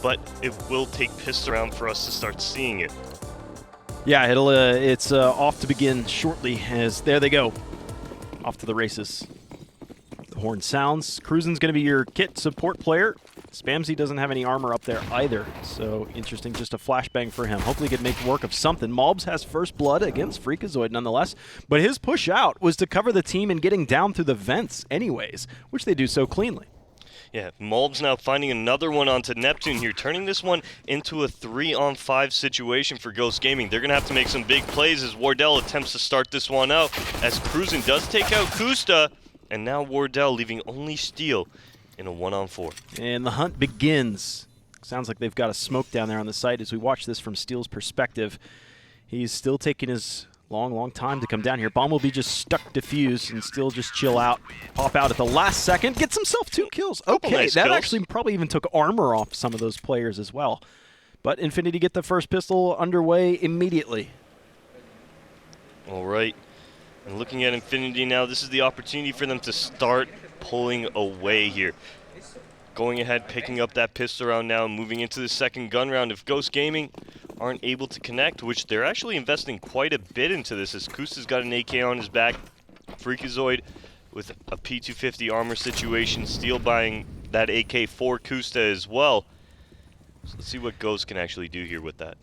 but it will take pissed around for us to start seeing it. Yeah, it's off to begin shortly as there they go. Off to the races. The horn sounds. Cruisin's going to be your kit support player. Spamsy doesn't have any armor up there either, so interesting, just a flashbang for him. Hopefully he can make work of something. Malbs has first blood against Freakazoid nonetheless, but his push out was to cover the team and getting down through the vents anyways, which they do so cleanly. Yeah, Malbs now finding another one onto Neptune here, turning this one into a 3-on-5 situation for Ghost Gaming. They're going to have to make some big plays as Wardell attempts to start this one out, as Cruisin does take out Kusta, and now Wardell leaving only Steel in a 1-on-4. And the hunt begins. Sounds like they've got a smoke down there on the site as we watch this from Steel's perspective. He's still taking his long time to come down here. Bomb will be just stuck defused and Steel just chill out. Pop out at the last second. Gets himself 2 kills. Okay, nice that kills. actually probably even took armor off some of those players as well. But Infinity get the first pistol underway immediately. All right. And looking at Infinity now, this is the opportunity for them to start pulling away here. Going ahead, picking up that pistol round now, moving into the second gun round. If Ghost Gaming aren't able to connect, which they're actually investing quite a bit into this, as Kusta's got an AK on his back, Freakazoid with a P250 armor situation, Steel buying that AK for Kusta as well. So let's see what Ghost can actually do here with that.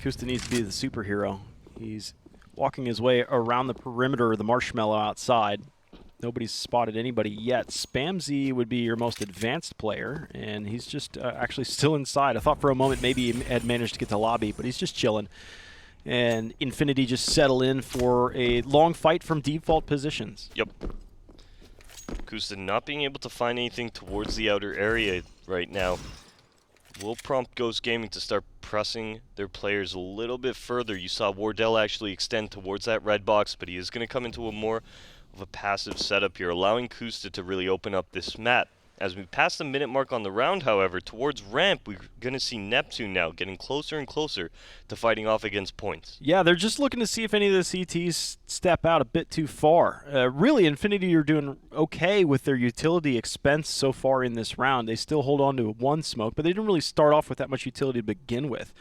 Kusta needs to be the superhero. He's walking his way around the perimeter of the marshmallow outside. Nobody's spotted anybody yet. Spamsy would be your most advanced player, and he's just actually still inside. I thought for a moment maybe he had managed to get to lobby, but he's just chilling. And Infinity just settle in for a long fight from default positions. Yep. Kusta not being able to find anything towards the outer area right now will prompt Ghost Gaming to start pressing their players a little bit further. You saw Wardell actually extend towards that red box, but he is going to come into a more of a passive setup here, allowing Kusta to really open up this map. As we pass the minute mark on the round, however, towards ramp, we're going to see Neptune now getting closer and closer to fighting off against points. Yeah, they're just looking to see if any of the CTs step out a bit too far. Really, Infinity are doing okay with their utility expense so far in this round. They still hold on to 1 smoke, but they didn't really start off with that much utility to begin with.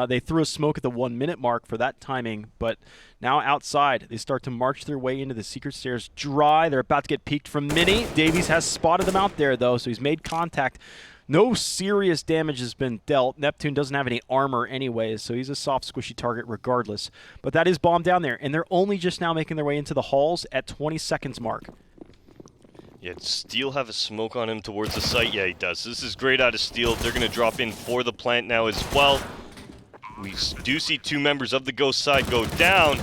They threw a smoke at the 1 minute mark for that timing, but now outside, they start to march their way into the secret stairs dry. They're about to get peeked from Mini. Davies has spotted them out there, though, so he's made contact. No serious damage has been dealt. Neptune doesn't have any armor anyways, so he's a soft, squishy target regardless. But that is bomb down there, and they're only just now making their way into the halls at 20 seconds mark. Yeah, Steel have a smoke on him towards the site? Yeah, he does. This is great out of Steel. They're going to drop in for the plant now as well. We do see 2 members of the Ghost side go down,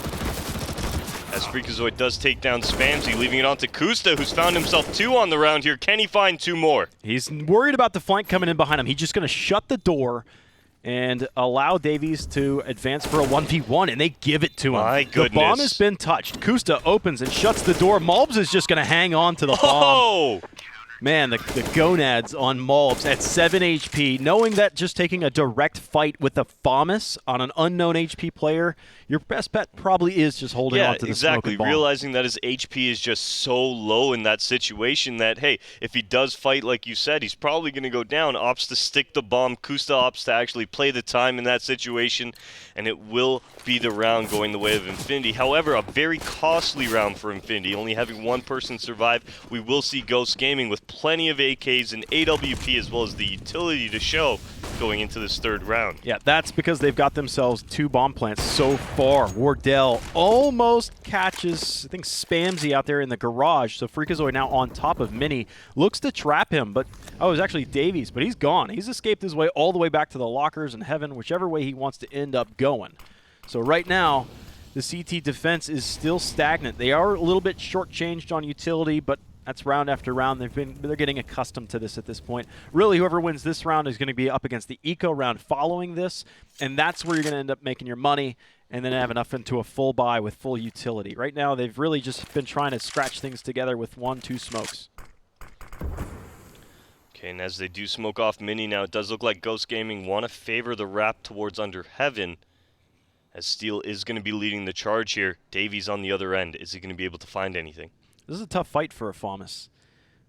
as Freakazoid does take down Spamsy, leaving it on to Kusta, who's found himself 2 on the round here. Can he find 2 more? He's worried about the flank coming in behind him. He's just going to shut the door and allow Davies to advance for a 1v1, and they give it to him. My goodness. The bomb has been touched. Kusta opens and shuts the door. Malbs is just going to hang on to the bomb. Oh! Man, the gonads on Malbs at 7 HP, knowing that just taking a direct fight with the FAMAS on an unknown HP player, your best bet probably is just holding on to the smoke and bomb. Realizing that his HP is just so low in that situation that, hey, if he does fight like you said, he's probably going to go down. Opts to stick the bomb. Kusta opts to actually play the time in that situation, and it will be the round going the way of Infinity. However, a very costly round for Infinity, only having 1 person survive. We will see Ghost Gaming with plenty of AKs and AWP as well as the utility to show going into this 3rd round. Yeah, that's because they've got themselves 2 bomb plants so far. Wardell almost catches, I think, Spamsy out there in the garage. So Freakazoid now on top of Mini. Looks to trap him, but it was actually Davies, but he's gone. He's escaped his way all the way back to the lockers in heaven, whichever way he wants to end up going. So right now, the CT defense is still stagnant. They are a little bit shortchanged on utility, but that's round after round. They're getting accustomed to this at this point. Really, whoever wins this round is going to be up against the eco round following this, and that's where you're going to end up making your money and then have enough into a full buy with full utility. Right now, they've really just been trying to scratch things together with 1-2 smokes. Okay, and as they do smoke off Mini now, it does look like Ghost Gaming want to favor the wrap towards Under Heaven, as Steel is going to be leading the charge here. Davies on the other end. Is he going to be able to find anything? This is a tough fight for a FAMAS.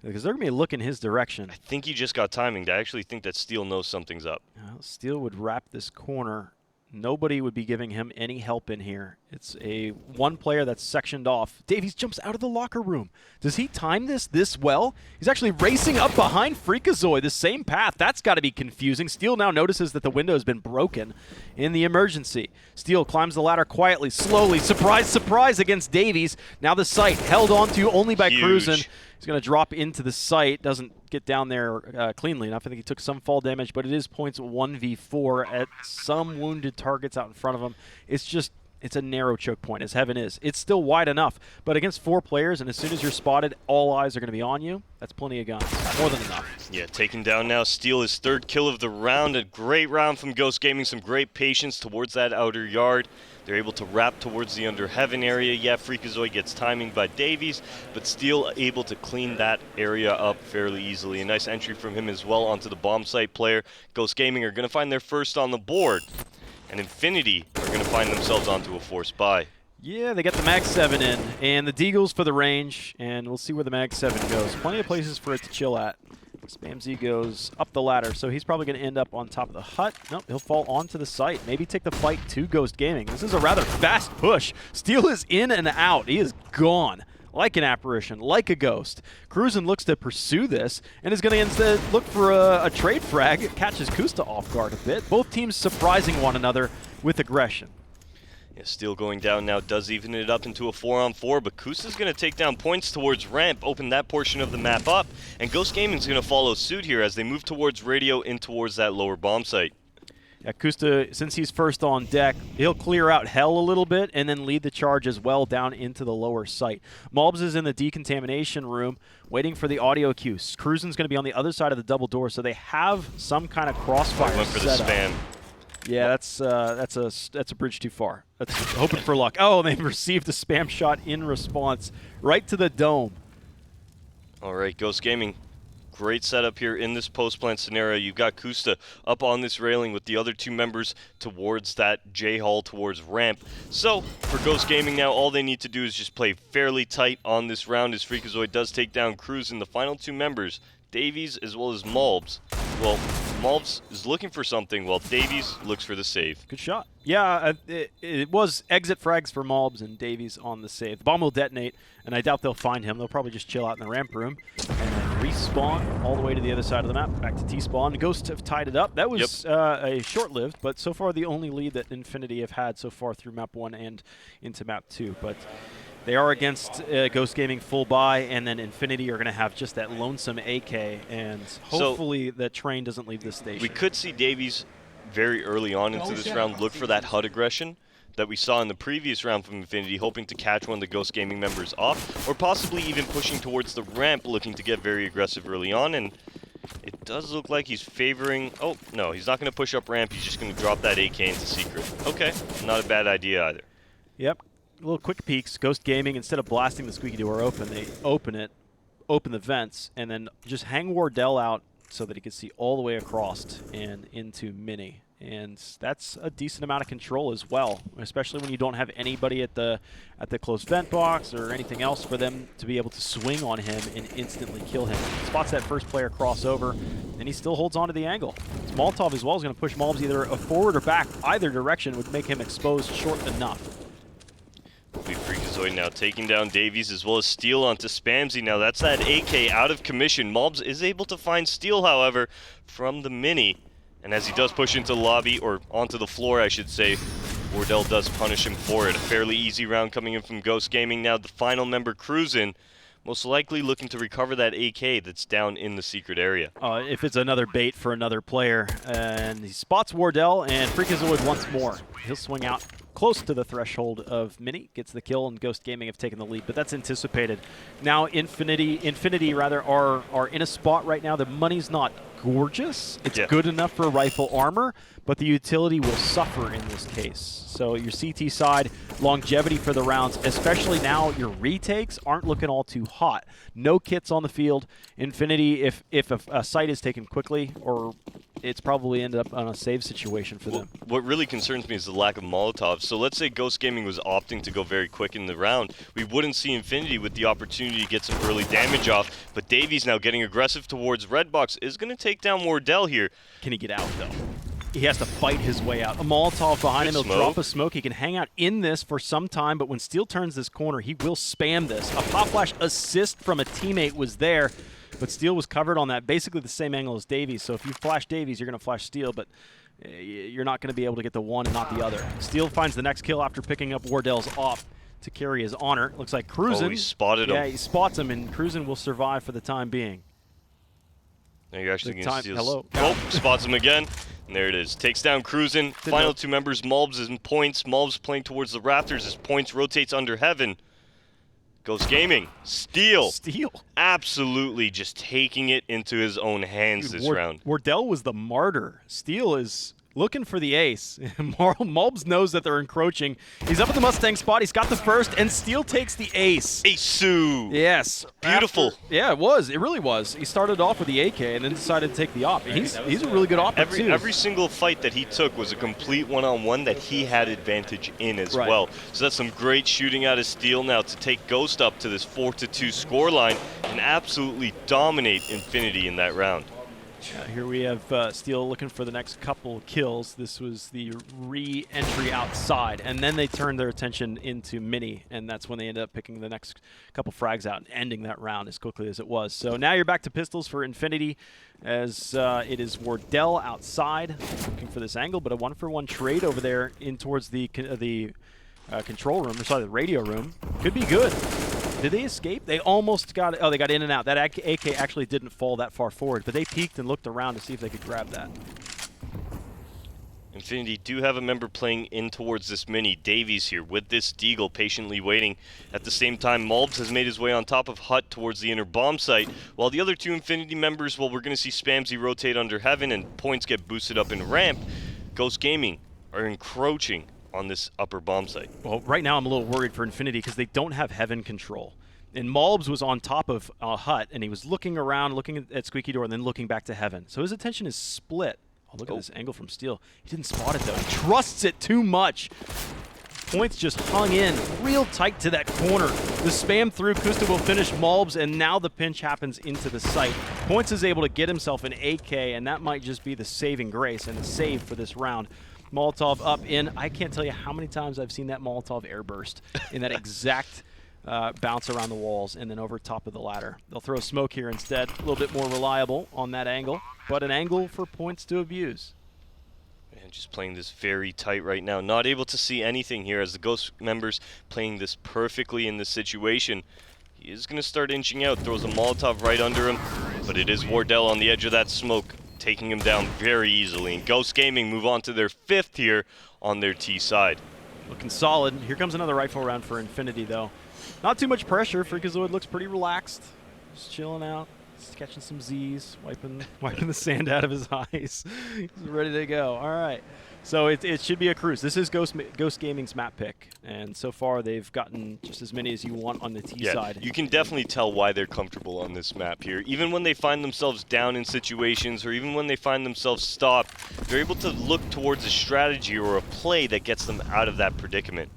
because they're going to be looking his direction. I think he just got timing. I actually think that Steel knows something's up. Well, Steel would wrap this corner. Nobody would be giving him any help in here. It's a one player that's sectioned off. Davies jumps out of the locker room. Does he time this well? He's actually racing up behind Freakazoid, the same path. That's got to be confusing. Steel now notices that the window has been broken in the emergency. Steel climbs the ladder quietly, slowly. Surprise, surprise against Davies. Now the site held onto only by Cruzen. He's going to drop into the site. Doesn't get down there cleanly enough. I think he took some fall damage, but it is points 1v4 at some wounded targets out in front of him. It's a narrow choke point, as heaven is. It's still wide enough, but against 4 players, and as soon as you're spotted, all eyes are going to be on you. That's plenty of guns. More than enough. Yeah, taken down now. Steel his 3rd kill of the round. A great round from Ghost Gaming. Some great patience towards that outer yard. They're able to wrap towards the under heaven area. Yeah, Freakazoid gets timing by Davies, but Steel able to clean that area up fairly easily. A nice entry from him as well onto the bomb site player. Ghost Gaming are going to find their first on the board. And Infinity are going to find themselves onto a forced buy. Yeah, they get the Mag 7 in, and the Deagles for the range, and we'll see where the Mag 7 goes. Plenty of places for it to chill at. Spamzy goes up the ladder, so he's probably going to end up on top of the hut. Nope, he'll fall onto the site. Maybe take the fight to Ghost Gaming. This is a rather fast push. Steel is in and out. He is gone. Like an apparition, like a ghost. Cruzen looks to pursue this and is going to instead look for a trade frag. It catches Kusta off guard a bit. Both teams surprising one another with aggression. Yeah, Steel going down now does even it up into a 4-on-4, but Kusta's going to take down points towards ramp, open that portion of the map up, and Ghost Gaming's going to follow suit here as they move towards radio in towards that lower bomb site. Yeah, Kusta, since he's first on deck, he'll clear out hell a little bit and then lead the charge as well down into the lower site. Malbs is in the decontamination room waiting for the audio cue. Cruzen's going to be on the other side of the double door, so they have some kind of crossfire went for the set spam. Up. Yeah, that's a bridge too far. That's hoping for luck. Oh, they've received a spam shot in response right to the dome. All right, Ghost Gaming. Great setup here in this post-plant scenario. You've got Kusta up on this railing with the other 2 members towards that J-Hall, towards ramp. So, for Ghost Gaming now, all they need to do is just play fairly tight on this round as Freakazoid does take down Cruzen. The final 2 members, Davies as well as Malbs. Well, Malbs is looking for something while Davies looks for the save. Good shot. Yeah, it was exit frags for Malbs and Davies on the save. The bomb will detonate, and I doubt they'll find him. They'll probably just chill out in the ramp room and then respawn all the way to the other side of the map, back to T-spawn. Ghosts have tied it up. That was a short-lived, but so far the only lead that Infinity have had so far through map 1 and into map 2. But they are against Ghost Gaming full buy, and then Infinity are going to have just that lonesome AK, and hopefully the train doesn't leave this station. We could see Davies very early on into this round look for that HUD aggression that we saw in the previous round from Infinity, hoping to catch one of the Ghost Gaming members off, or possibly even pushing towards the ramp, looking to get very aggressive early on. And it does look like he's favoring... Oh, no, he's not going to push up ramp. He's just going to drop that AK into secret. Okay, not a bad idea either. Yep. Little quick peeks. Ghost Gaming, instead of blasting the squeaky door open, they open the vents, and then just hang Wardell out so that he can see all the way across and into Mini. And that's a decent amount of control as well, especially when you don't have anybody at the closed vent box or anything else for them to be able to swing on him and instantly kill him. Spots that first player crossover, and he still holds on to the angle. Molotov as well is going to push Malbs either forward or back. Either direction would make him exposed short enough. Freakazoid now taking down Davies as well as Steel onto Spamzy. Now that's that AK out of commission. Malbs is able to find Steel, however, from the Mini. And as he does push into the lobby, or onto the floor, I should say, Wardell does punish him for it. A fairly easy round coming in from Ghost Gaming. Now the final member, Cruzen, most likely looking to recover that AK that's down in the secret area. If it's another bait for another player. And he spots Wardell, and Freakazoid once more. He'll swing out close to the threshold of Mini, gets the kill, and Ghost Gaming have taken the lead, but that's anticipated. Now Infinity are in a spot right now. The money's not gorgeous. It's good enough for rifle armor, but the utility will suffer in this case. So your CT side, longevity for the rounds, especially now your retakes aren't looking all too hot. No kits on the field. Infinity, if a site is taken quickly or it's probably ended up on a save situation for them. What really concerns me is the lack of Molotovs. So let's say Ghost Gaming was opting to go very quick in the round. We wouldn't see Infinity with the opportunity to get some early damage off, but Davies now getting aggressive towards Redbox is going to take down Wardell here. Can he get out, though? He has to fight his way out. A Molotov behind him, he'll drop a smoke. He can hang out in this for some time, but when Steel turns this corner, he will spam this. A pop flash assist from a teammate was there, but Steel was covered on that, basically the same angle as Davies. So if you flash Davies, you're going to flash Steel, but you're not going to be able to get the one and not the other. Steel finds the next kill after picking up Wardell's off to carry his honor. Looks like Cruisin. Oh, he spotted him. Yeah, he spots him, and Cruisin will survive for the time being. Now you're actually going to steal. Hello. Oh, spots him again. And there it is. Takes down Cruisin. Final two members, Mulbs is in points. Mulbs playing towards the rafters as points rotates under heaven. Ghost Gaming. Steel. Absolutely just taking it into his own hands this round. Wardell was the martyr. Steel is looking for the ace. Mulbs knows that they're encroaching. He's up at the Mustang spot. He's got the first, and Steel takes the ace. Ace-oo. Yes. Beautiful. Yeah, it was. It really was. He started off with the AK and then decided to take the op. He's a really good opper, too. Every single fight that he took was a complete one-on-one that he had advantage in as well. So that's some great shooting out of Steel now to take Ghost up to this 4-2 scoreline and absolutely dominate Infinity in that round. Here we have Steel looking for the next couple kills. This was the re-entry outside, and then they turned their attention into Mini, and that's when they ended up picking the next couple frags out and ending that round as quickly as it was. So now you're back to pistols for Infinity, as it is Wardell outside looking for this angle, but a one-for-one trade over there in towards the control room, or sorry, the radio room. Could be good. Did they escape? They almost got it. Oh, they got in and out. That AK actually didn't fall that far forward, but they peeked and looked around to see if they could grab that. Infinity do have a member playing in towards this Mini. Davies here with this Deagle patiently waiting. At the same time, Mulbs has made his way on top of Hut towards the inner bomb site, while the other two Infinity members, well, we're going to see Spamsy rotate under heaven and points get boosted up in ramp. Ghost Gaming are encroaching on this upper bomb site. Well, right now I'm a little worried for Infinity because they don't have heaven control. And Mulbs was on top of Hut, and he was looking around, looking at Squeaky Door, and then looking back to heaven. So his attention is split. Oh, look at this angle from Steel. He didn't spot it, though. He trusts it too much. Points just hung in real tight to that corner. The spam through, Kusta will finish Mulbs, and now the pinch happens into the site. Points is able to get himself an AK, and that might just be the saving grace and the save for this round. Molotov up in. I can't tell you how many times I've seen that Molotov airburst in that exact bounce around the walls and then over top of the ladder. They'll throw smoke here instead. A little bit more reliable on that angle, but an angle for points to abuse. And just playing this very tight right now. Not able to see anything here as the Ghost members playing this perfectly in this situation. He is going to start inching out. Throws a Molotov right under him, but it is Wardell on the edge of that smoke, taking him down very easily. And Ghost Gaming move on to their 5th here on their T side. Looking solid. Here comes another rifle round for Infinity, though. Not too much pressure. Freakazoid looks pretty relaxed. Just chilling out, just catching some Z's, wiping the sand out of his eyes. He's ready to go. All right. So it should be a cruise. This is Ghost Gaming's map pick, and so far they've gotten just as many as you want on the T side. You can definitely tell why they're comfortable on this map here. Even when they find themselves down in situations, or even when they find themselves stopped, they're able to look towards a strategy or a play that gets them out of that predicament.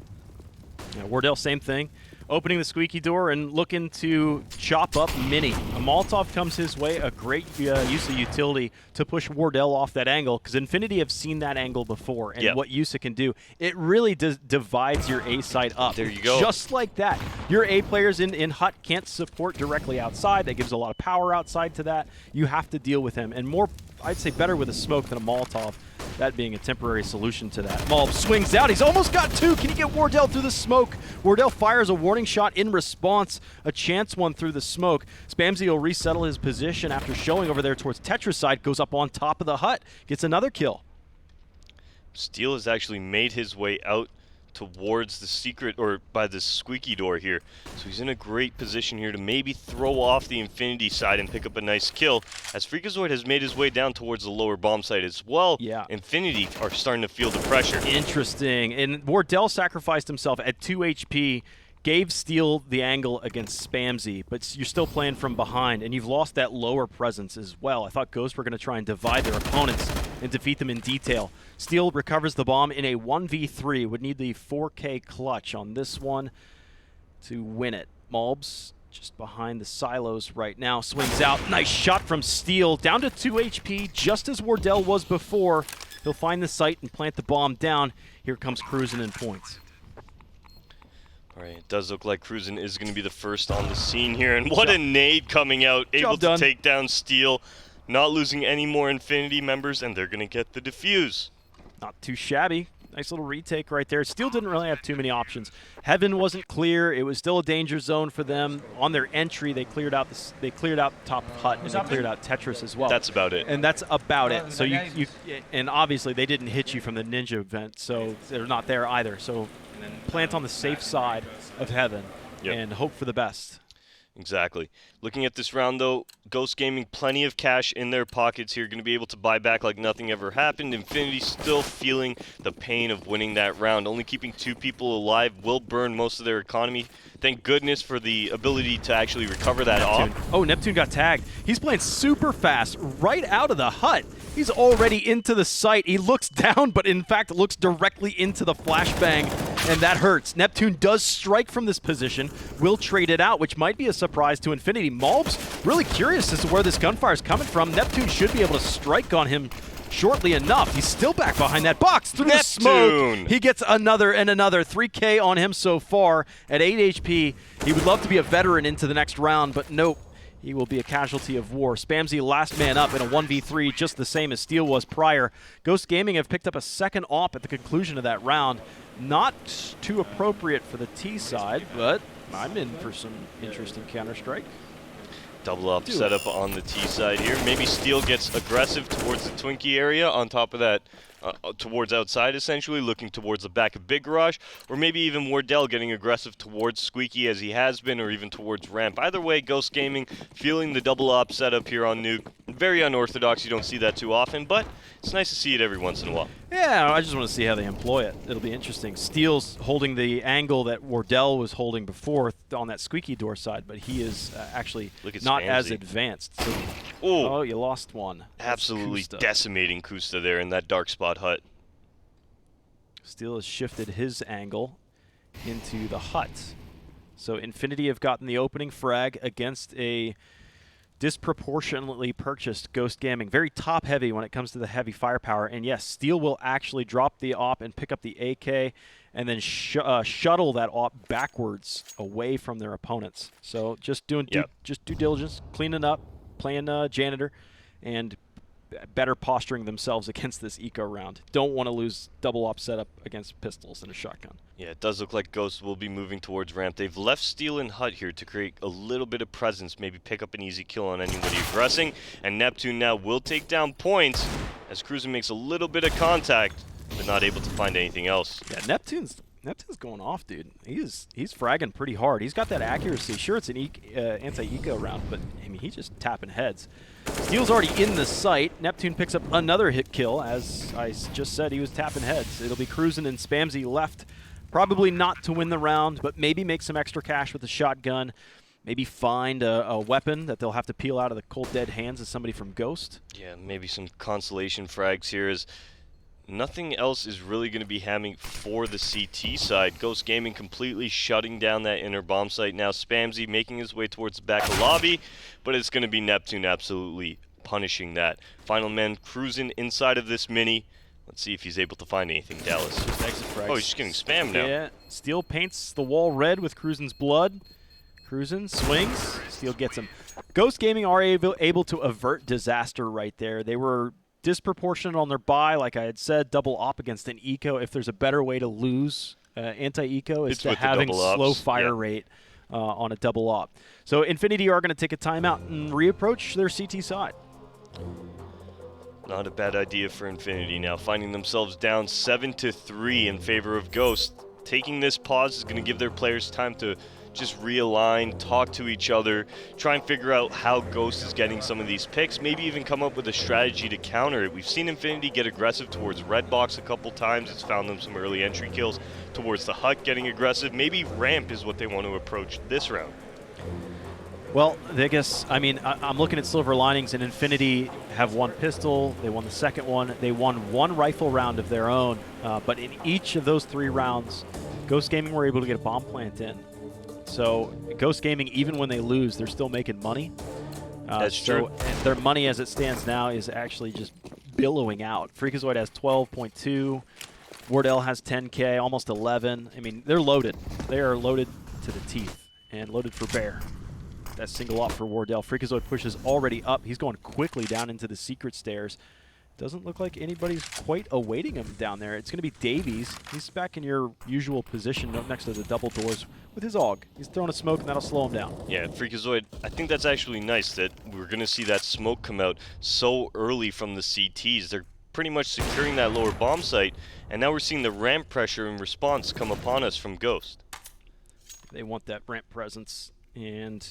Yeah, Wardell, same thing. Opening the Squeaky Door and looking to chop up Mini. A Molotov comes his way, a great use of utility to push Wardell off that angle, because Infinity have seen that angle before, and what Yusa can do. It really divides your A side up. There you go. Just like that. Your A players in Hut can't support directly outside. That gives a lot of power outside to that. You have to deal with him, and more, I'd say better with a smoke than a Molotov. That being a temporary solution to that. Mulb swings out. He's almost got two. Can he get Wardell through the smoke? Wardell fires a warning shot in response. A chance one through the smoke. Spamsy will resettle his position after showing over there towards Tetra's side. Goes up on top of the Hut. Gets another kill. Steel has actually made his way out towards the secret, or by the Squeaky Door here. So he's in a great position here to maybe throw off the Infinity side and pick up a nice kill, as Freakazoid has made his way down towards the lower bomb site as well. Yeah. Infinity are starting to feel the pressure. Interesting. And Wardell sacrificed himself at 2 HP. gave Steel the angle against Spamsy, but you're still playing from behind, and you've lost that lower presence as well. I thought Ghost were going to try and divide their opponents and defeat them in detail. Steel recovers the bomb in a 1v3, would need the 4K clutch on this one to win it. Malbs just behind the silos right now, swings out. Nice shot from Steel, down to 2 HP, just as Wardell was before. He'll find the site and plant the bomb down. Here comes Cruisin' in points. All right, it does look like Cruisin' is going to be the first on the scene here, and what a nade coming out, able to take down Steel, not losing any more Infinity members, and they're going to get the defuse. Not too shabby. Nice little retake right there. Steel didn't really have too many options. Heaven wasn't clear. It was still a danger zone for them. On their entry, they cleared out top hut, and they cleared out Tetris as well. That's about it. And that's about it. So and obviously they didn't hit you from the Ninja event, so they're not there either. So plant on the safe side of Heaven and hope for the best. Exactly. Looking at this round, though, Ghost Gaming, plenty of cash in their pockets here, going to be able to buy back like nothing ever happened. Infinity still feeling the pain of winning that round. Only keeping 2 people alive will burn most of their economy. Thank goodness for the ability to actually recover that off. Oh, Neptune got tagged. He's playing super fast right out of the hut. He's already into the site. He looks down, but in fact looks directly into the flashbang, and that hurts. Neptune does strike from this position, will trade it out, which might be a surprise to Infinity. Malbs really curious as to where this gunfire is coming from. Neptune should be able to strike on him shortly enough. He's still back behind that box through the smoke. He gets another and another. 3K on him so far at 8 HP. He would love to be a veteran into the next round, but nope. He will be a casualty of war. Spamsy last man up in a 1v3, just the same as Steel was prior. Ghost Gaming have picked up a second AWP at the conclusion of that round. Not too appropriate for the T side, but I'm in for some interesting Counter-Strike. Double up setup on the T side here. Maybe Steel gets aggressive towards the Twinkie area. On top of that, towards outside, essentially, looking towards the back of Big Garage. Or maybe even Wardell getting aggressive towards Squeaky as he has been, or even towards Ramp. Either way, Ghost Gaming feeling the double op setup here on Nuke. Very unorthodox. You don't see that too often, but it's nice to see it every once in a while. Yeah, I just want to see how they employ it. It'll be interesting. Steel's holding the angle that Wardell was holding before on that Squeaky door side, but he is actually not as advanced. So, oh, you lost one. Absolutely decimating Kusta there in that dark spot hut. Steel has shifted his angle into the hut. So Infinity have gotten the opening frag against a disproportionately purchased Ghost Gaming. Very top heavy when it comes to the heavy firepower. And yes, Steel will actually drop the AWP and pick up the AK and then shuttle that AWP backwards away from their opponents. So just doing just due diligence, cleaning up, playing janitor, and better posturing themselves against this eco round. Don't want to lose double op setup against pistols and a shotgun. Yeah, it does look like Ghost will be moving towards ramp. They've left Steel and Hut here to create a little bit of presence, maybe pick up an easy kill on anybody aggressing. And Neptune now will take down points as Cruisin makes a little bit of contact, but not able to find anything else. Yeah, Neptune's going off, dude. He's fragging pretty hard. He's got that accuracy. Sure, it's an anti-eco round, but I mean, he's just tapping heads. Steel's already in the site. Neptune picks up another hit kill. As I just said, he was tapping heads. It'll be Cruisin and Spamsy left. Probably not to win the round, but maybe make some extra cash with the shotgun. Maybe find a weapon that they'll have to peel out of the cold dead hands of somebody from Ghost. Yeah, maybe some consolation frags here as nothing else is really going to be happening for the CT side. Ghost Gaming completely shutting down that inner bomb site. Now Spamsy making his way towards the back of the lobby, but it's going to be Neptune absolutely punishing that. Final man Cruisin inside of this mini. Let's see if he's able to find anything, Dallas. Just exit frags. Oh, he's just getting spammed now. Yeah, Steel paints the wall red with Cruisin's blood. Cruisin swings. Steel gets him. Ghost Gaming are able to avert disaster right there. They were disproportionate on their buy, like I had said, double op against an eco. If there's a better way to lose anti-eco, is to having slow fire rate on a double op. So Infinity are going to take a timeout and reapproach their CT side. Not a bad idea for Infinity now, finding themselves down 7-3 in favor of Ghost. Taking this pause is going to give their players time to just realign, talk to each other, try and figure out how Ghost is getting some of these picks, maybe even come up with a strategy to counter it. We've seen Infinity get aggressive towards Red Box a couple times. It's found them some early entry kills towards the hut, getting aggressive. Maybe ramp is what they want to approach this round. Well, I guess, I mean, I'm looking at silver linings, and Infinity have one pistol. They won the second one. They won one rifle round of their own. But in each of those 3 rounds, Ghost Gaming were able to get a bomb plant in. So Ghost Gaming, even when they lose, they're still making money. That's true. And their money as it stands now is actually just billowing out. Freakazoid has 12.2. Wardell has 10K, almost 11. I mean, they're loaded. They are loaded to the teeth and loaded for bear. That single off for Wardell. Freakazoid pushes already up. He's going quickly down into the secret stairs. Doesn't look like anybody's quite awaiting him down there. It's going to be Davies. He's back in your usual position up next to the double doors with his AUG. He's throwing a smoke, and that'll slow him down. Yeah, Freakazoid, I think that's actually nice that we're going to see that smoke come out so early from the CTs. They're pretty much securing that lower bomb site, and now we're seeing the ramp pressure in response come upon us from Ghost. They want that ramp presence, and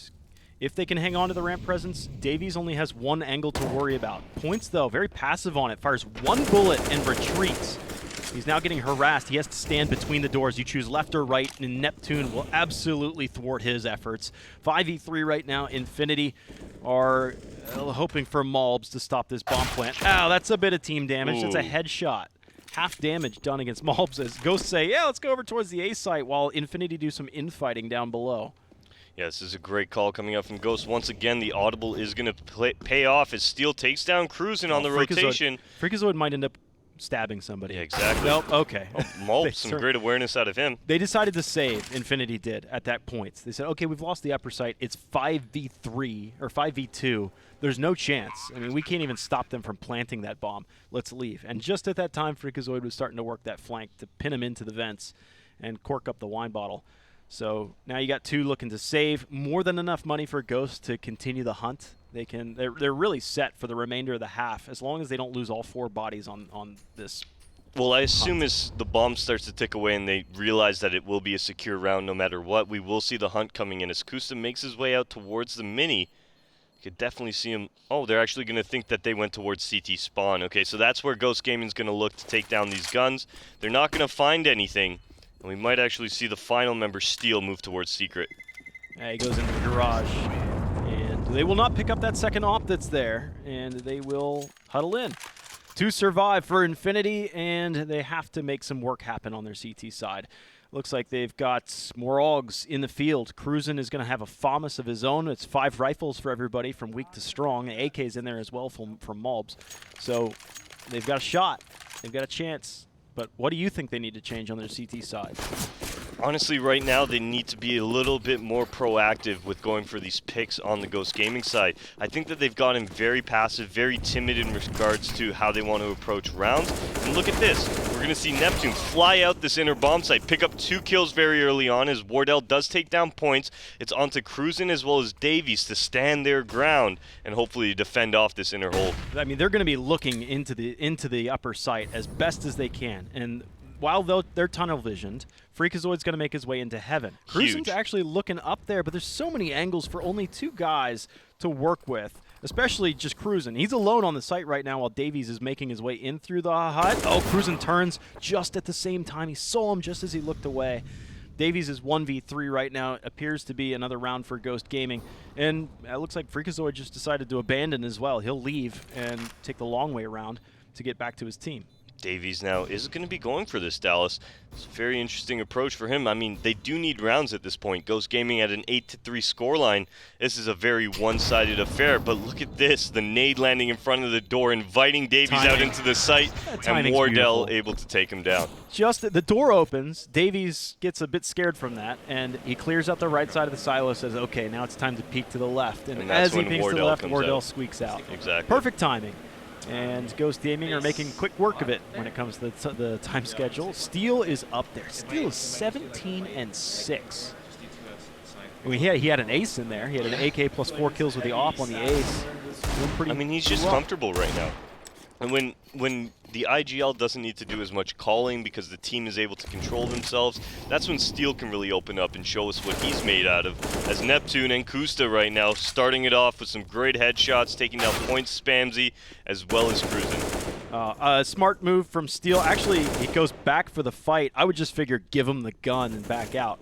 if they can hang on to the ramp presence, Davies only has one angle to worry about. Points, though, very passive on it. Fires one bullet and retreats. He's now getting harassed. He has to stand between the doors. You choose left or right, and Neptune will absolutely thwart his efforts. 5v3 right now. Infinity are hoping for Malbs to stop this bomb plant. Ow, that's a bit of team damage. That's a headshot. Half damage done against Malbs as Ghosts say, yeah, let's go over towards the A site while Infinity do some infighting down below. Yeah, this is a great call coming up from Ghost. Once again, the audible is going to pay off as Steel takes down Cruising on the rotation. Freakazoid might end up stabbing somebody. Yeah, exactly. Nope, okay. Oh, Malp, some great awareness out of him. They decided to save, Infinity did, at that point. They said, okay, we've lost the upper site. It's 5v3, or 5v2. There's no chance. I mean, we can't even stop them from planting that bomb. Let's leave. And just at that time, Freakazoid was starting to work that flank to pin him into the vents and cork up the wine bottle. So now you got 2 looking to save. More than enough money for Ghost to continue the hunt. They're really set for the remainder of the half, as long as they don't lose all 4 bodies on this. Well, I assume as the bomb starts to tick away and they realize that it will be a secure round no matter what, we will see the hunt coming in. As Kusta makes his way out towards the mini, you could definitely see him. Oh, they're actually going to think that they went towards CT spawn. Okay, so that's where Ghost Gaming's going to look to take down these guns. They're not going to find anything. And we might actually see the final member, Steel, move towards Secret. He goes into the garage, and they will not pick up that second op that's there, and they will huddle in. 2 survive for Infinity, and they have to make some work happen on their CT side. Looks like they've got more AUGs in the field. Cruisin is going to have a FAMAS of his own. It's 5 rifles for everybody from weak to strong. AK's in there as well from Malbs. So they've got a shot. They've got a chance. But what do you think they need to change on their CT side? Honestly, right now, they need to be a little bit more proactive with going for these picks on the Ghost Gaming side. I think that they've gotten very passive, very timid in regards to how they want to approach rounds. And look at this. We're going to see Neptune fly out this inner bomb site, pick up 2 kills very early on as Wardell does take down points. It's onto Cruisin as well as Davies to stand their ground and hopefully defend off this inner hole. I mean, they're going to be looking into the upper site as best as they can. And while they're tunnel visioned, Freakazoid's going to make his way into heaven. Cruisin's actually looking up there, but there's so many angles for only 2 guys to work with, especially just Cruisin. He's alone on the site right now while Davies is making his way in through the hut. Oh, Cruisin turns just at the same time. He saw him just as he looked away. Davies is 1v3 right now. It appears to be another round for Ghost Gaming. And it looks like Freakazoid just decided to abandon as well. He'll leave and take the long way around to get back to his team. Davies now is going to be going for this, Dallas. It's a very interesting approach for him. I mean, they do need rounds at this point. Ghost Gaming at an 8-3 scoreline. This is a very one-sided affair, but look at this. The nade landing in front of the door, inviting Davies out into the site, and Wardell able to take him down. Just the door opens, Davies gets a bit scared from that, and he clears out the right side of the silo, says, okay, now it's time to peek to the left. And as he peeks to the left, Wardell squeaks out. Exactly. Perfect timing. And Ghost Gaming are making quick work of it when it comes to the time schedule. Steel is up there. Steel is 17-6. He had an ace in there. He had an AK plus 4 kills with the op on the ace. I mean, he's just comfortable right now. And when the IGL doesn't need to do as much calling because the team is able to control themselves, that's when Steel can really open up and show us what he's made out of. As Neptune and Kusta right now starting it off with some great headshots, taking down points Spamsy as well as cruising. A smart move from Steel. Actually, he goes back for the fight. I would just figure give him the gun and back out.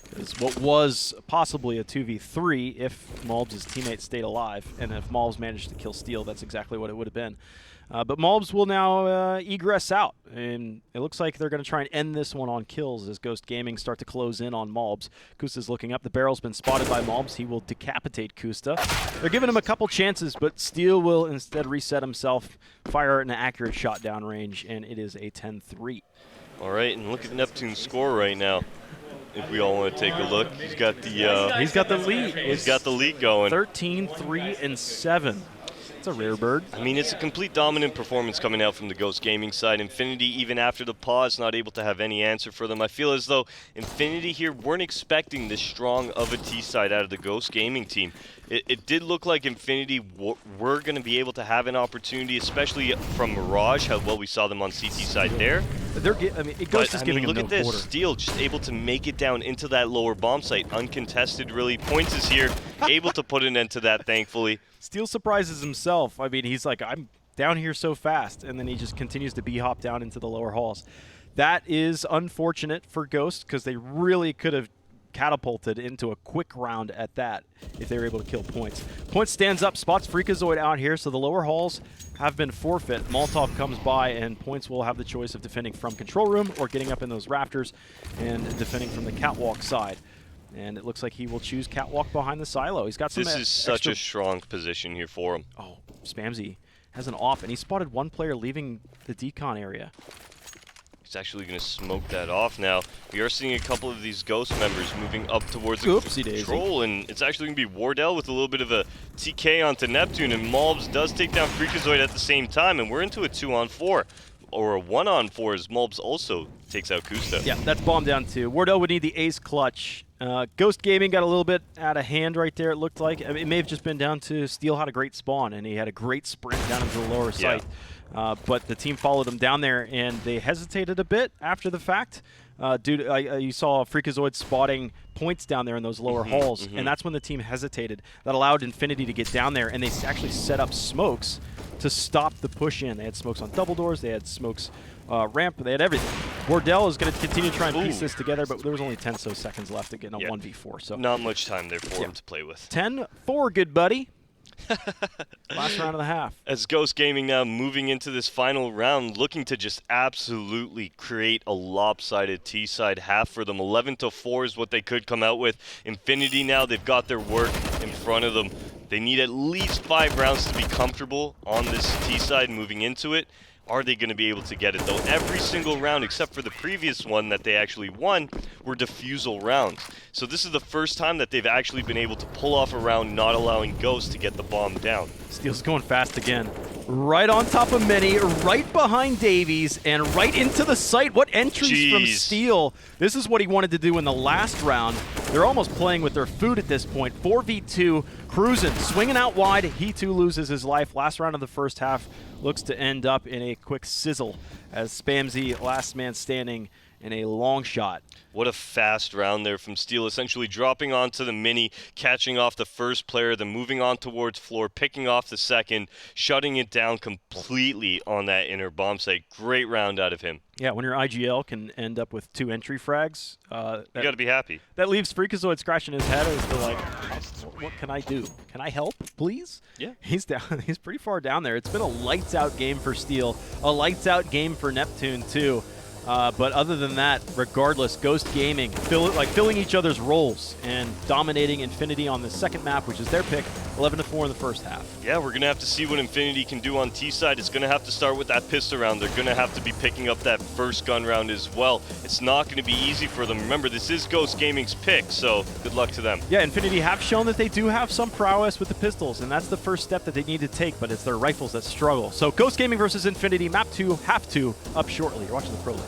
Because what was possibly a 2v3 if Malbs' teammate stayed alive, and if Malbs managed to kill Steel, that's exactly what it would have been. But Malbs will now egress out, and it looks like they're going to try and end this one on kills as Ghost Gaming start to close in on Malbs. Kusta's looking up. The barrel's been spotted by Malbs. He will decapitate Kusta. They're giving him a couple chances, but Steel will instead reset himself, fire an accurate shot downrange, and it is a 10-3. All right, and look at Neptune's score right now. If we all want to take a look, he's got the lead. He's got the lead going. 13-3-7. It's a rare bird. I mean, it's a complete dominant performance coming out from the Ghost Gaming side. Infinity, even after the pause, not able to have any answer for them. I feel as though Infinity here weren't expecting this strong of a T side out of the Ghost Gaming team. It did look like Infinity were going to be able to have an opportunity, especially from Mirage, how well we saw them on CT side there. Ghost is giving look him at no this. quarter. Steel just able to make it down into that lower bomb site. Uncontested, really. Points is here, able to put an end to that, thankfully. Steel surprises himself. I mean, he's like, I'm down here so fast, and then he just continues to B-hop down into the lower halls. That is unfortunate for Ghost, because they really could have catapulted into a quick round at that if they were able to kill Points. Points stands up, spots Freakazoid out here, so the lower halls have been forfeit. Molotov comes by, and Points will have the choice of defending from control room or getting up in those rafters and defending from the catwalk side. And it looks like he will choose catwalk behind the silo. He's got some This is such a strong position here for him. Oh, Spamsy has an off, and he spotted one player leaving the decon area. He's actually going to smoke that off now. We are seeing a couple of these Ghost members moving up towards the control, and it's actually going to be Wardell with a little bit of a TK onto Neptune, and Malbs does take down Freakazoid at the same time, and we're into a 2-on-4. Or a 1-on-4 as Malbs also takes out Kusta. Yeah, that's bomb down too. Wardell would need the ace clutch. Ghost Gaming got a little bit out of hand right there, it looked like. I mean, it may have just been down to Steel had a great spawn, and he had a great sprint down into the lower site. But the team followed him down there, and they hesitated a bit after the fact. You saw Freakazoid spotting Points down there in those lower halls, and that's when the team hesitated. That allowed Infinity to get down there, and they actually set up smokes to stop the push in. They had smokes on double doors, they had smokes ramp, they had everything. Wardell is going to continue to try and piece this together, but there was only 10 seconds left to get in a 1v4. So not much time there for him to play with. 10-4, good buddy. Last round of the half. As Ghost Gaming now moving into this final round, looking to just absolutely create a lopsided T-side half for them. 11-4 is what they could come out with. Infinity now, they've got their work in front of them. They need at least 5 rounds to be comfortable on this T-side moving into it. Are they going to be able to get it, though? Every single round, except for the previous one that they actually won, were defusal rounds. So this is the first time that they've actually been able to pull off a round not allowing Ghost to get the bomb down. Steel's going fast again. Right on top of Mini, right behind Davies, and right into the site. What entries from Steel. This is what he wanted to do in the last round. They're almost playing with their food at this point. 4v2, cruising, swinging out wide. He too loses his life. Last round of the first half looks to end up in a quick sizzle as Spamsy, last man standing, in a long shot. What a fast round there from Steel, essentially dropping onto the Mini, catching off the first player, then moving on towards floor, picking off the second, shutting it down completely on that inner bomb site. Great round out of him. Yeah, when your IGL can end up with 2 entry frags, you got to be happy. That leaves Freakazoid scratching his head as to like, what can I do? Can I help, please? Yeah. He's down. He's pretty far down there. It's been a lights out game for Steel, a lights out game for Neptune too. But other than that, regardless, Ghost Gaming filling each other's roles and dominating Infinity on the second map, which is their pick, 11-4 in the first half. Yeah, we're going to have to see what Infinity can do on T-side. It's going to have to start with that pistol round. They're going to have to be picking up that first gun round as well. It's not going to be easy for them. Remember, this is Ghost Gaming's pick, so good luck to them. Yeah, Infinity have shown that they do have some prowess with the pistols, and that's the first step that they need to take, but it's their rifles that struggle. So Ghost Gaming versus Infinity, map 2, half 2, up shortly. You're watching the Pro League.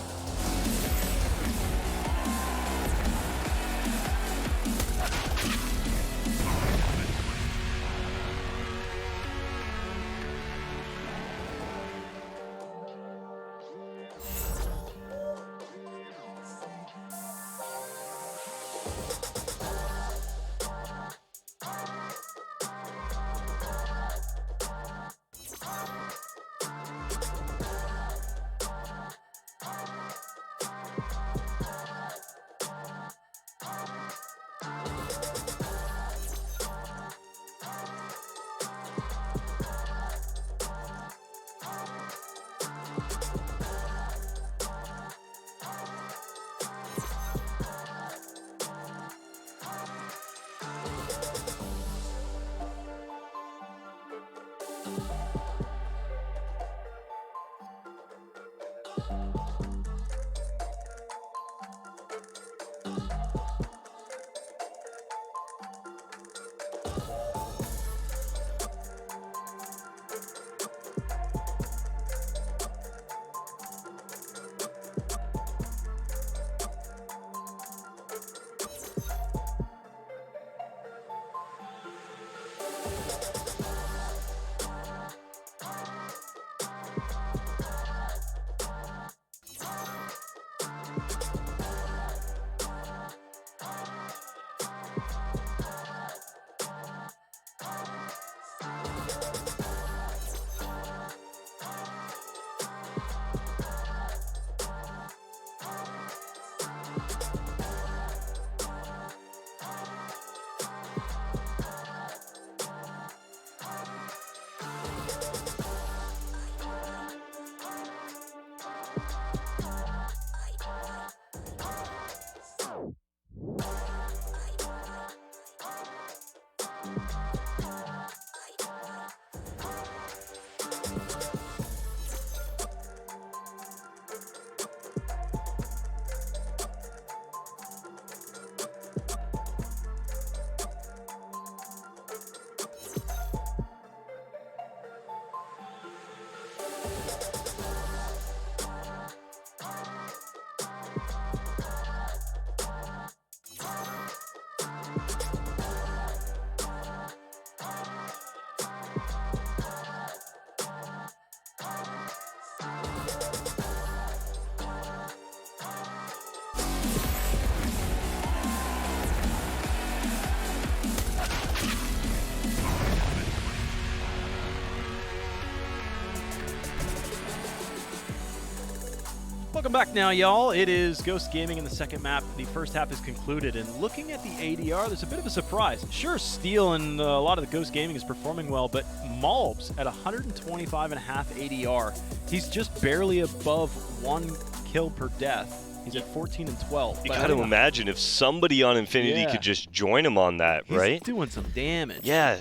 Welcome back now, y'all. It is Ghost Gaming in the second map. The first half is concluded, and looking at the ADR, there's a bit of a surprise. Sure, Steel and a lot of the Ghost Gaming is performing well, but Malbs at 125.5 ADR. He's just barely above 1 kill per death. He's at 14 and 12. You got to imagine if somebody on Infinity could just join him on that, right? He's doing some damage. Yeah,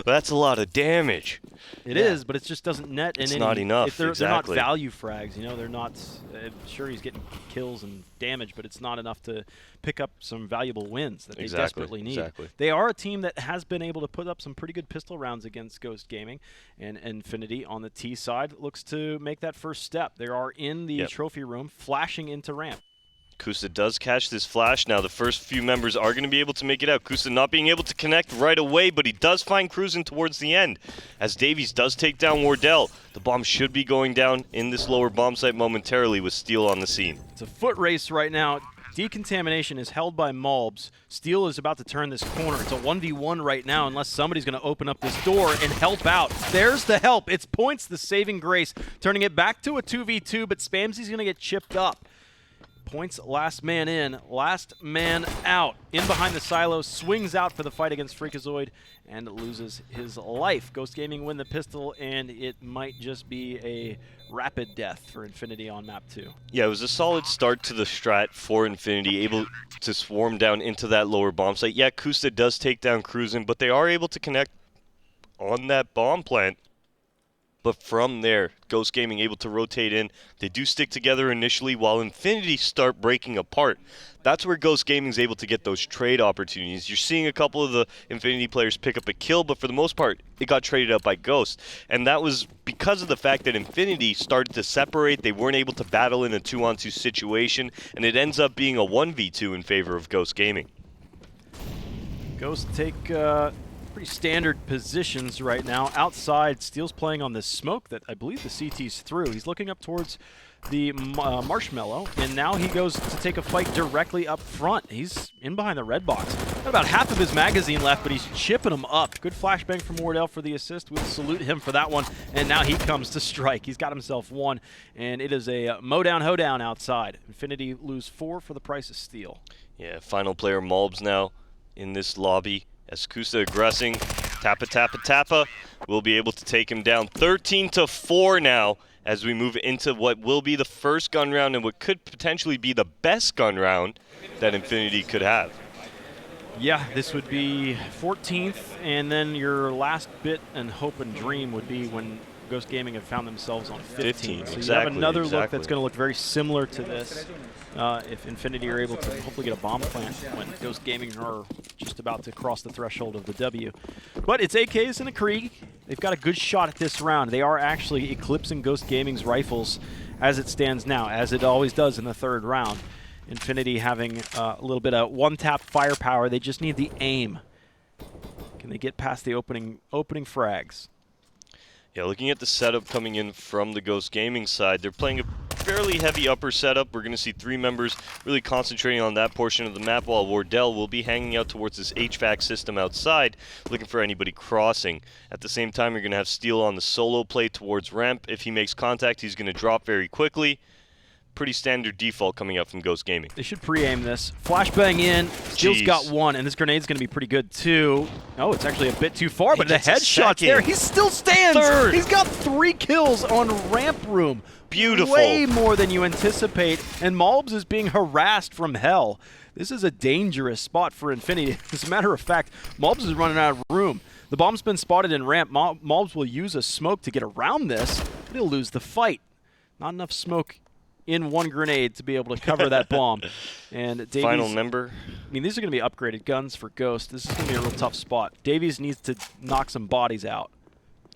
that's a lot of damage. It is, but it just doesn't net. It's not enough, They're not exactly. value frags, you know. They're not. Sure, he's getting kills and damage, but it's not enough to pick up some valuable wins that they desperately need. Exactly. They are a team that has been able to put up some pretty good pistol rounds against Ghost Gaming, and Infinity on the T side looks to make that first step. They are in the trophy room, flashing into ramp. Kusa does catch this flash. Now the first few members are going to be able to make it out. Kusa not being able to connect right away, but he does find cruising towards the end. As Davies does take down Wardell, the bomb should be going down in this lower bomb site momentarily with Steel on the scene. It's a foot race right now. Decontamination is held by Malbs. Steel is about to turn this corner. It's a 1v1 right now unless somebody's going to open up this door and help out. There's the help. It's Points, the saving grace, turning it back to a 2v2, but Spamsy's going to get chipped up. Points last man in, last man out. In behind the silo, swings out for the fight against Freakazoid and loses his life. Ghost Gaming win the pistol, and it might just be a rapid death for Infinity on map 2. Yeah, it was a solid start to the strat for Infinity, able to swarm down into that lower bomb site. Yeah, Kusa does take down Cruisin', but they are able to connect on that bomb plant. But from there, Ghost Gaming able to rotate in. They do stick together initially while Infinity start breaking apart. That's where Ghost Gaming is able to get those trade opportunities. You're seeing a couple of the Infinity players pick up a kill, but for the most part, it got traded up by Ghost. And that was because of the fact that Infinity started to separate. They weren't able to battle in a 2-on-2 situation, and it ends up being a 1v2 in favor of Ghost Gaming. Ghost take pretty standard positions right now. Outside, Steel's playing on this smoke that I believe the CT's through. He's looking up towards the marshmallow, and now he goes to take a fight directly up front. He's in behind the red box. Got about half of his magazine left, but he's chipping him up. Good flashbang from Wardell for the assist. We'll salute him for that one, and now he comes to strike. He's got himself one, and it is a mow-down, hoedown outside. Infinity lose 4 for the price of Steel. Yeah, final player Malbs now in this lobby. As Kusa aggressing, tappa, will be able to take him down 13-4 now as we move into what will be the first gun round and what could potentially be the best gun round that Infinity could have. Yeah, this would be 14th, and then your last bit and hope and dream would be when Ghost Gaming have found themselves on 15. So exactly, you have another look exactly. that's going to look very similar to this if Infinity are able to hopefully get a bomb plant when Ghost Gaming are just about to cross the threshold of the W. But it's AKs and a Krieg. They've got a good shot at this round. They are actually eclipsing Ghost Gaming's rifles as it stands now, as it always does in the third round. Infinity having a little bit of one-tap firepower. They just need the aim. Can they get past the opening frags? Yeah, looking at the setup coming in from the Ghost Gaming side, they're playing a fairly heavy upper setup. We're going to see 3 members really concentrating on that portion of the map, while Wardell will be hanging out towards this HVAC system outside, looking for anybody crossing. At the same time, you're going to have Steel on the solo play towards ramp. If he makes contact, he's going to drop very quickly. Pretty standard default coming out from Ghost Gaming. They should pre-aim this. Flashbang in. Steel's got one, and this grenade's going to be pretty good too. Oh, it's actually a bit too far, but the headshot's there. He still stands. Third. He's got 3 kills on ramp room. Beautiful. Way more than you anticipate, and Malbs is being harassed from hell. This is a dangerous spot for Infinity. As a matter of fact, Malbs is running out of room. The bomb's been spotted in ramp. Malbs will use a smoke to get around this, but he'll lose the fight. Not enough smoke in one grenade to be able to cover that bomb. And Davies, final member. I mean, these are going to be upgraded guns for Ghost. This is going to be a real tough spot. Davies needs to knock some bodies out.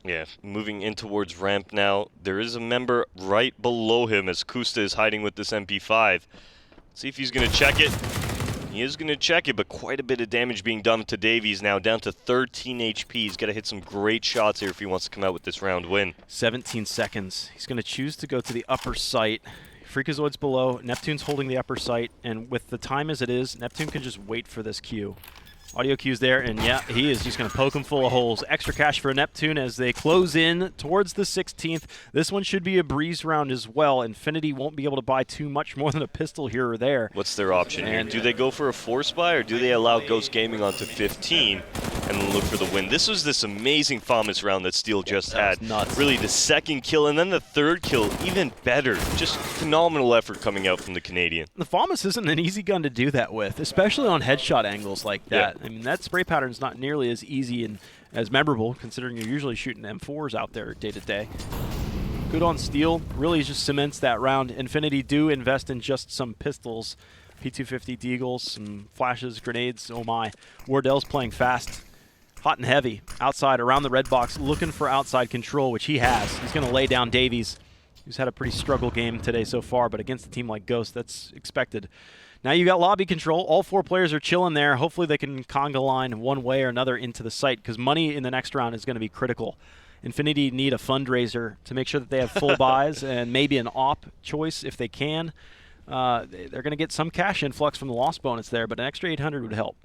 Yeah, moving in towards ramp now. There is a member right below him as Kusta is hiding with this MP5. See if he's going to check it. He is going to check it, but quite a bit of damage being done to Davies now, down to 13 HP. He's got to hit some great shots here if he wants to come out with this round win. 17 seconds. He's going to choose to go to the upper site. Freakazoid's below, Neptune's holding the upper site, and with the time as it is, Neptune can just wait for this Q. Audio cue's there, and yeah, he is just going to poke him full of holes. Extra cash for Neptune as they close in towards the 16th. This one should be a breeze round as well. Infinity won't be able to buy too much more than a pistol here or there. What's their option here? Do they go for a force buy, or do they allow Ghost Gaming onto 15 and then look for the win? This was this amazing FAMAS round that Steel just had. Nuts. Really, the second kill and then the third kill, even better. Just phenomenal effort coming out from the Canadian. The FAMAS isn't an easy gun to do that with, especially on headshot angles like that. Yeah. I mean, that spray pattern's not nearly as easy and as memorable, considering you're usually shooting M4s out there day to day. Good on Steel. Really just cements that round. Infinity do invest in just some pistols. P250 Deagles, some flashes, grenades, oh my. Wardell's playing fast. Hot and heavy. Outside, around the red box, looking for outside control, which he has. He's going to lay down Davies, who's had a pretty struggle game today so far, but against a team like Ghost, that's expected. Now you got lobby control. All 4 players are chilling there. Hopefully they can conga line one way or another into the site, because money in the next round is going to be critical. Infinity need a fundraiser to make sure that they have full buys and maybe an op choice if they can. They're going to get some cash influx from the loss bonus there, but an extra 800 would help.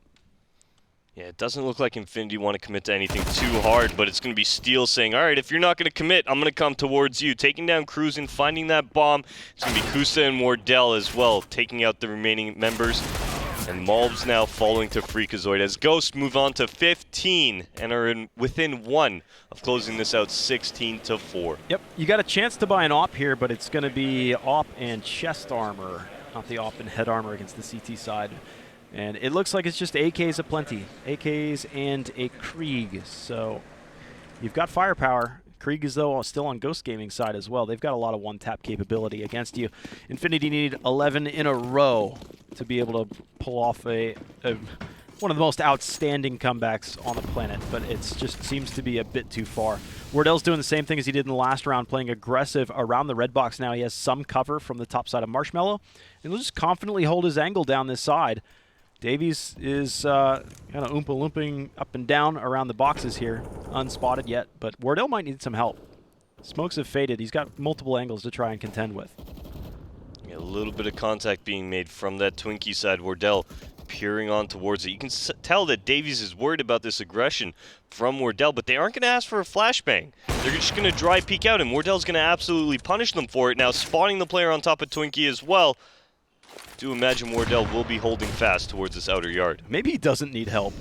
Yeah, it doesn't look like Infinity want to commit to anything too hard, but it's going to be Steel saying, all right, if you're not going to commit, I'm going to come towards you. Taking down Cruisin', finding that bomb. It's going to be Kusta and Wardell as well, taking out the remaining members. And Malbs now falling to Freakazoid as Ghosts move on to 15 and are within 1 of closing this out 16-4. Yep, you got a chance to buy an op here, but it's going to be op and chest armor, not the op and head armor against the CT side. And it looks like it's just AKs aplenty. AKs and a Krieg. So you've got firepower. Krieg is, though, still on Ghost Gaming side as well. They've got a lot of one-tap capability against you. Infinity need 11 in a row to be able to pull off one of the most outstanding comebacks on the planet, but it just seems to be a bit too far. Wardell's doing the same thing as he did in the last round, playing aggressive around the red box now. He has some cover from the top side of Marshmallow, and he'll just confidently hold his angle down this side. Davies is kind of oompa-looping up and down around the boxes here, unspotted yet, but Wardell might need some help. Smokes have faded. He's got multiple angles to try and contend with. Yeah, a little bit of contact being made from that Twinkie side. Wardell peering on towards it. You can tell that Davies is worried about this aggression from Wardell, but they aren't going to ask for a flashbang. They're just going to dry peek out, and Wardell's going to absolutely punish them for it. Now spotting the player on top of Twinkie as well. Do imagine Wardell will be holding fast towards this outer yard. Maybe he doesn't need help.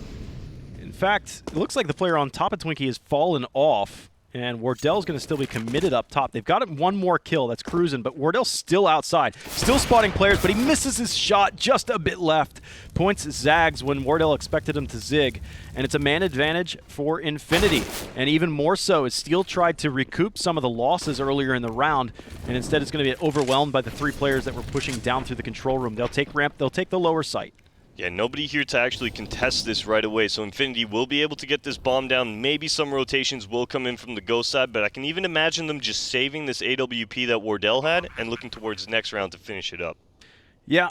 In fact, it looks like the player on top of Twinkie has fallen off, And Wardell's going to still be committed up top. They've got one more kill. That's cruising, but Wardell's still outside. Still spotting players, but he misses his shot just a bit left. Points zags when Wardell expected him to zig. And it's a man advantage for Infinity. And even more so as Steel tried to recoup some of the losses earlier in the round. And instead it's going to be overwhelmed by the 3 players that were pushing down through the control room. They'll take ramp. They'll take the lower site. Yeah, nobody here to actually contest this right away, so Infinity will be able to get this bomb down. Maybe some rotations will come in from the Ghost side, but I can even imagine them just saving this AWP that Wardell had and looking towards next round to finish it up. Yeah,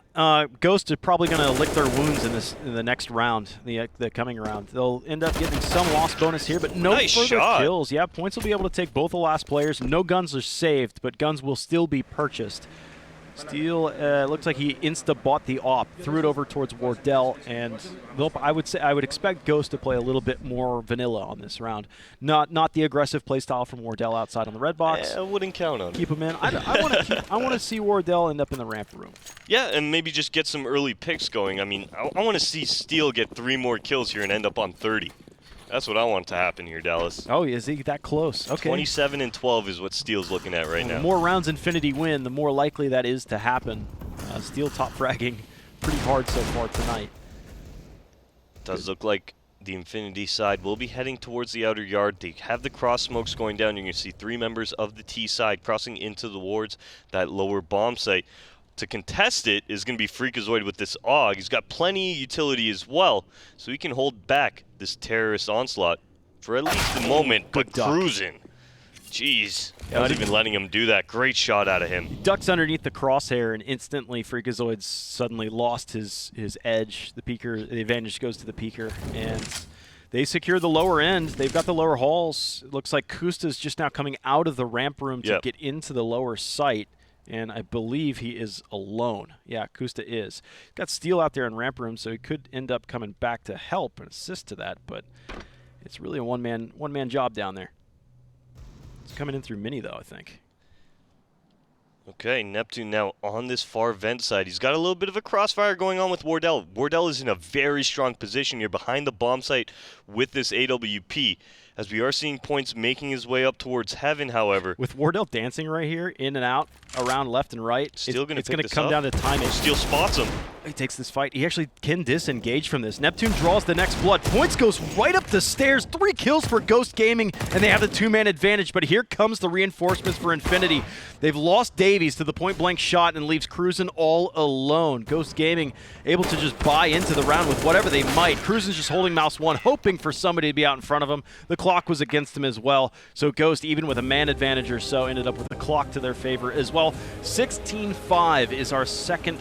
Ghost are probably going to lick their wounds in the next round, the coming round. They'll end up getting some loss bonus here, but no further kills. Yeah, points will be able to take both the last players. No guns are saved, but guns will still be purchased. Steel looks like he insta-bought the op, threw it over towards Wardell, and I would expect Ghost to play a little bit more vanilla on this round. Not the aggressive playstyle from Wardell outside on the red box. I wouldn't count on it. Keep him in. I want to see Wardell end up in the ramp room. Yeah, and maybe just get some early picks going. I mean, I want to see Steel get 3 more kills here and end up on 30. That's what I want to happen here, Dallas. Oh, is he that close? Okay. 27 and 12 is what Steel's looking at right now. The more rounds Infinity win, the more likely that is to happen. Steel top fragging pretty hard so far tonight. Does look like the Infinity side will be heading towards the outer yard. They have the cross smokes going down. You're going to see 3 members of the T side crossing into towards that lower bomb site. To contest it is going to be Freakazoid with this AUG. He's got plenty of utility as well, so he can hold back this terrorist onslaught for at least the moment, but cruising. Jeez, not even letting him do that. Great shot out of him. He ducks underneath the crosshair, and instantly Freakazoid suddenly lost his edge. The advantage goes to the peeker, and they secure the lower end. They've got the lower halls. It looks like Kusta's just now coming out of the ramp room to get into the lower site. And I believe he is alone. Yeah, Kusta is. Got Steel out there in ramp room, so he could end up coming back to help and assist to that, but it's really a one-man job down there. It's coming in through Mini, though, I think. Okay, Neptune now on this far vent side. He's got a little bit of a crossfire going on with Wardell. Wardell is in a very strong position here behind the bomb site with this AWP. As we are seeing points making his way up towards heaven, however. With Wardell dancing right here, in and out, around left and right, Steel it's going to come down to timing. Steel spots him. He takes this fight. He actually can disengage from this. Neptune draws the next blood. Points goes right up the stairs. 3 kills for Ghost Gaming, and they have the 2-man advantage. But here comes the reinforcements for Infinity. They've lost Davies to the point-blank shot and leaves Cruisin' all alone. Ghost Gaming able to just buy into the round with whatever they might. Cruisin's just holding mouse 1, hoping for somebody to be out in front of him. The clock was against him as well. So Ghost, even with a man advantage or so, ended up with the clock to their favor as well. 16-5 is our second